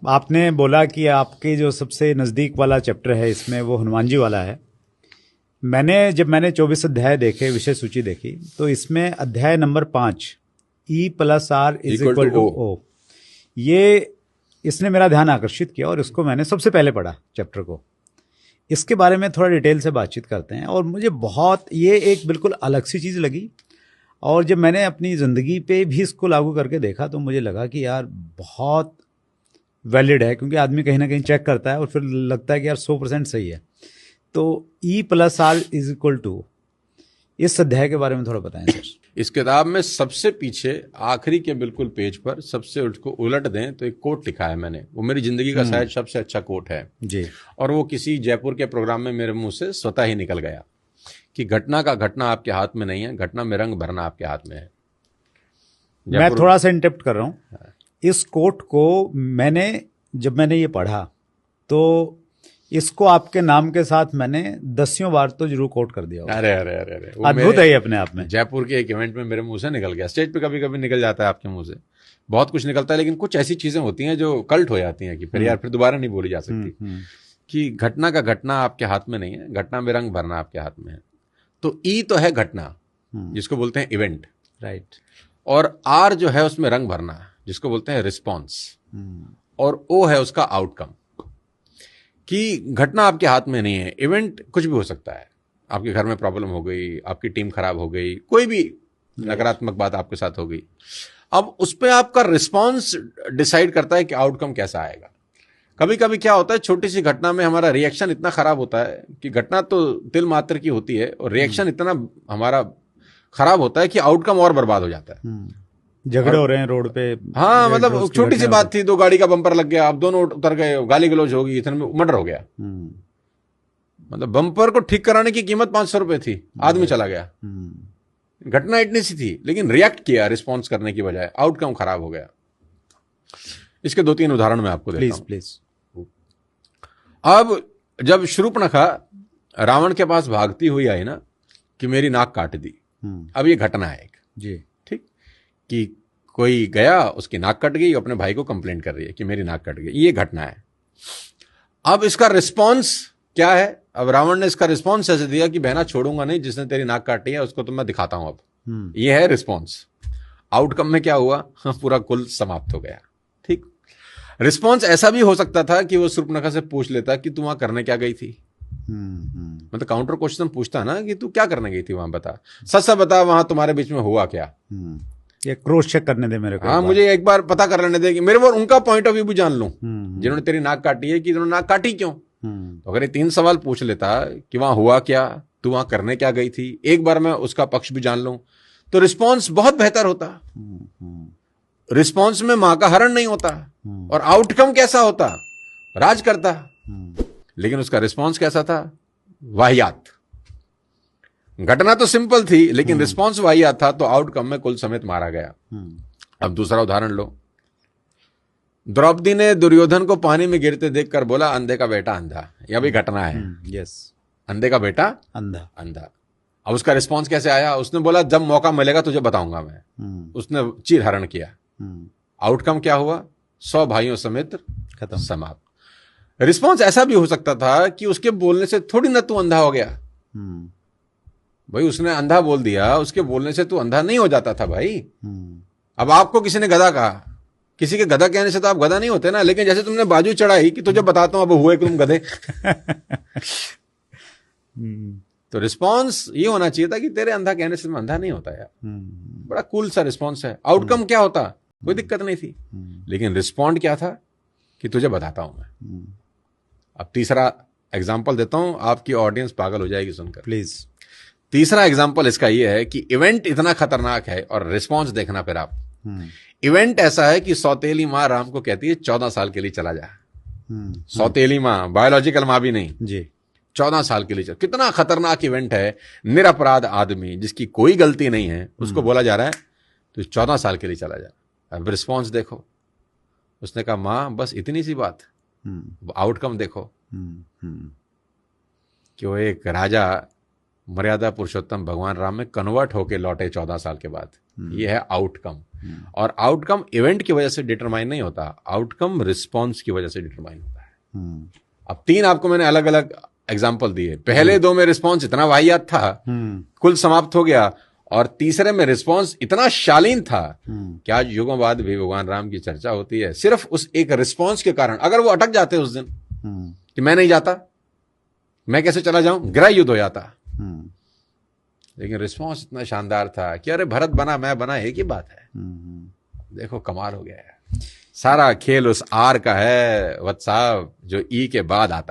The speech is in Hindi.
आपने बोला कि आपके जो सबसे नज़दीक वाला चैप्टर है इसमें वो हनुमान जी वाला है। जब मैंने 24 अध्याय देखे, विषय सूची देखी, तो इसमें अध्याय नंबर 5 E+R = O, ये इसने मेरा ध्यान आकर्षित किया और इसको मैंने सबसे पहले पढ़ा चैप्टर को। इसके बारे में थोड़ा डिटेल से बातचीत करते हैं। और मुझे बहुत ये एक बिल्कुल अलग सी चीज़ लगी, और जब मैंने अपनी ज़िंदगी पे भी इसको लागू करके देखा तो मुझे लगा कि यार बहुत वैलिड है, क्योंकि आदमी कहीं ना कहीं चेक करता है और फिर लगता है कि यार 100% सही है। तो E+R = इस अध्याय के बारे में थोड़ा बताएं सर। इस किताब में सबसे पीछे आखिरी के बिल्कुल पेज पर सबसे उसको उलट दें तो एक कोट लिखा है मैंने, वो मेरी जिंदगी का शायद सबसे अच्छा कोट है जी। और वो किसी जयपुर के प्रोग्राम में मेरे मुंह से स्वतः ही निकल गया कि घटना का घटना आपके हाथ में नहीं है, घटना में रंग भरना आपके हाथ में है। मैं थोड़ा सा इंटरप्ट कर रहा हूँ। इस कोट को जब मैंने ये पढ़ा तो इसको आपके नाम के साथ मैंने 10 बार तो जरूर कोट कर दिया। अरे अरे अरे अरे, अद्भुत है ये अपने आप में। जयपुर के एक इवेंट में मेरे मुंह से निकल गया। स्टेज पे कभी कभी निकल जाता है, आपके मुंह से बहुत कुछ निकलता है, लेकिन कुछ ऐसी चीजें होती हैं जो कल्ट हो जाती हैं कि फिर यार फिर दोबारा नहीं बोली जा सकती। कि घटना का घटना आपके हाथ में नहीं है, घटना में रंग भरना आपके हाथ में है। तो ई तो है घटना, जिसको बोलते हैं इवेंट, राइट। और आर जो है उसमें रंग भरना, जिसको बोलते हैं रिस्पॉन्स, और ओ है उसका आउटकम। कि घटना आपके हाथ में नहीं है, इवेंट कुछ भी हो सकता है। आपके घर में प्रॉब्लम हो गई, आपकी टीम खराब हो गई, कोई भी नकारात्मक बात आपके साथ हो गई, अब उस पर आपका रिस्पॉन्स डिसाइड करता है कि आउटकम कैसा आएगा। कभी कभी क्या होता है, छोटी सी घटना में हमारा रिएक्शन इतना खराब होता है कि घटना तो तिल मात्र की होती है और रिएक्शन इतना हमारा खराब होता है कि आउटकम और बर्बाद हो जाता है। झगड़े हो रहे हैं रोड पे, हाँ, मतलब छोटी सी बात थी, 2 गाड़ी का बम्पर लग गया, अब दोनों उतर गए, गाली गलौज होगी, इतने में मर्डर हो गया। मतलब बम्पर को ठीक कराने की कीमत 500 रुपए थी, आदमी चला गया। घटना इतनी सी थी, लेकिन रिएक्ट किया रिस्पॉन्स करने की बजाय, आउटकम खराब हो गया। इसके 2-3 उदाहरण मैं आपको देता हूं। प्लीज। अब जब शूर्पणखा रावण के पास भागती हुई आई ना कि मेरी नाक काट दी, अब ये घटना है एक जी, ठीक, कि कोई गया, उसकी नाक कट गई, अपने भाई को कंप्लेंट कर रही है कि मेरी नाक कट गई, ये घटना है। अब इसका रिस्पॉन्स क्या है? अब रावण ने इसका रिस्पॉन्स ऐसे दिया कि बहना छोड़ूंगा नहीं, जिसने तेरी नाक काटी है उसको तो मैं दिखाता हूं अब। ये है रिस्पॉन्स। आउटकम में क्या हुआ? पूरा कुल समाप्त हो गया। ठीक, रिस्पॉन्स ऐसा भी हो सकता था कि वो शूर्पणखा से पूछ लेता कि तू वहां करने क्या गई थी। मतलब काउंटर क्वेश्चन पूछता ना कि तू क्या करने गई थी वहां, बता, सच सच बता, वहां तुम्हारे बीच में हुआ क्या। ये क्रॉस चेक करने दे मेरे को। हाँ, मुझे एक बार पता कर लेने दे कि मेरे वो उनका पॉइंट ऑफ व्यू भी जान लूं, जिन्होंने तेरी नाक काटी है, कि इन्होंने नाक काटी क्यों। तो अगर ये 3 सवाल पूछ लेता कि वहां हुआ क्या, तू वहां करने क्या गई थी, एक बार मैं उसका पक्ष भी जान लूं, तो रिस्पॉन्स बहुत बेहतर होता। रिस्पॉन्स में मां का हरण नहीं होता, और आउटकम कैसा होता? राज करता। लेकिन उसका रिस्पॉन्स कैसा था? वाहियात। घटना तो सिंपल थी, लेकिन रिस्पॉन्स वाहियात था, तो आउटकम में कुल समेत मारा गया। अब दूसरा उदाहरण लो। द्रौपदी ने दुर्योधन को पानी में गिरते देखकर बोला, अंधे का बेटा अंधा। यह भी घटना है। यस, अंधे का बेटा अंधा। अंधा। अब उसका रिस्पॉन्स कैसे आया? उसने बोला, जब मौका मिलेगा तुझे बताऊंगा मैं। उसने चीर हरण किया। आउटकम क्या हुआ? 100 भाइयों समेत खत्म, समाप्त। रिस्पॉन्स ऐसा भी हो सकता था कि उसके बोलने से थोड़ी ना तू अंधा हो गया। भाई, उसने अंधा बोल दिया, उसके बोलने से तू अंधा नहीं हो जाता था भाई। अब आपको किसी ने गधा कहा, किसी के गधा कहने से तो आप गधा नहीं होते ना, लेकिन जैसे तुमने बाजू चढ़ाई कि तुझे बताता हूं अब हुए कि तुम गधे। तो रिस्पॉन्स ये होना चाहिए था कि तेरे अंधा कहने से मैं अंधा नहीं होता यार। बड़ा कूल सा रिस्पॉन्स है। आउटकम क्या होता? कोई दिक्कत नहीं थी, लेकिन रिस्पॉन्ड क्या था कि तुझे बताता हूं मैं। अब तीसरा एग्जाम्पल देता हूं, आपकी ऑडियंस पागल हो जाएगी सुनकर, प्लीज। तीसरा एग्जाम्पल इसका यह है कि इवेंट इतना खतरनाक है, और रिस्पॉन्स देखना फिर आप। इवेंट ऐसा है कि सौतेली माँ राम को कहती है 14 साल के लिए चला जा। सौतेली माँ, बायोलॉजिकल माँ भी नहीं जी, 14 साल के लिए चल। कितना खतरनाक इवेंट है। निरपराध आदमी जिसकी कोई गलती नहीं है, उसको बोला जा रहा है तो 14 साल के लिए चला जा। अब रिस्पॉन्स देखो। उसने कहा, माँ बस इतनी सी बात। आउटकम देखो कि वो एक राजा मर्यादा पुरुषोत्तम भगवान राम में कन्वर्ट होके लौटे 14 साल के बाद। ये है आउटकम। और आउटकम इवेंट की वजह से डिटरमाइन नहीं होता, आउटकम रिस्पॉन्स की वजह से डिटरमाइन होता है। अब 3 आपको मैंने अलग अलग एग्जाम्पल दिए, पहले 2 में रिस्पॉन्स इतना वाहियात था, कुल समाप्त हो गया, और तीसरे में रिस्पॉन्स इतना शालीन था कि आज युगों बाद भी भगवान राम की चर्चा होती है सिर्फ उस एक रिस्पॉन्स के कारण। अगर वो अटक जाते उस दिन कि मैं नहीं जाता, मैं कैसे चला जाऊं, गृह युद्ध हो जाता। लेकिन रिस्पॉन्स इतना शानदार था कि अरे भरत बना मैं बना एक ही बात है। देखो कमाल हो गया है। सारा खेल उस आर का है वत्स साहब, जो ई के बाद आता है।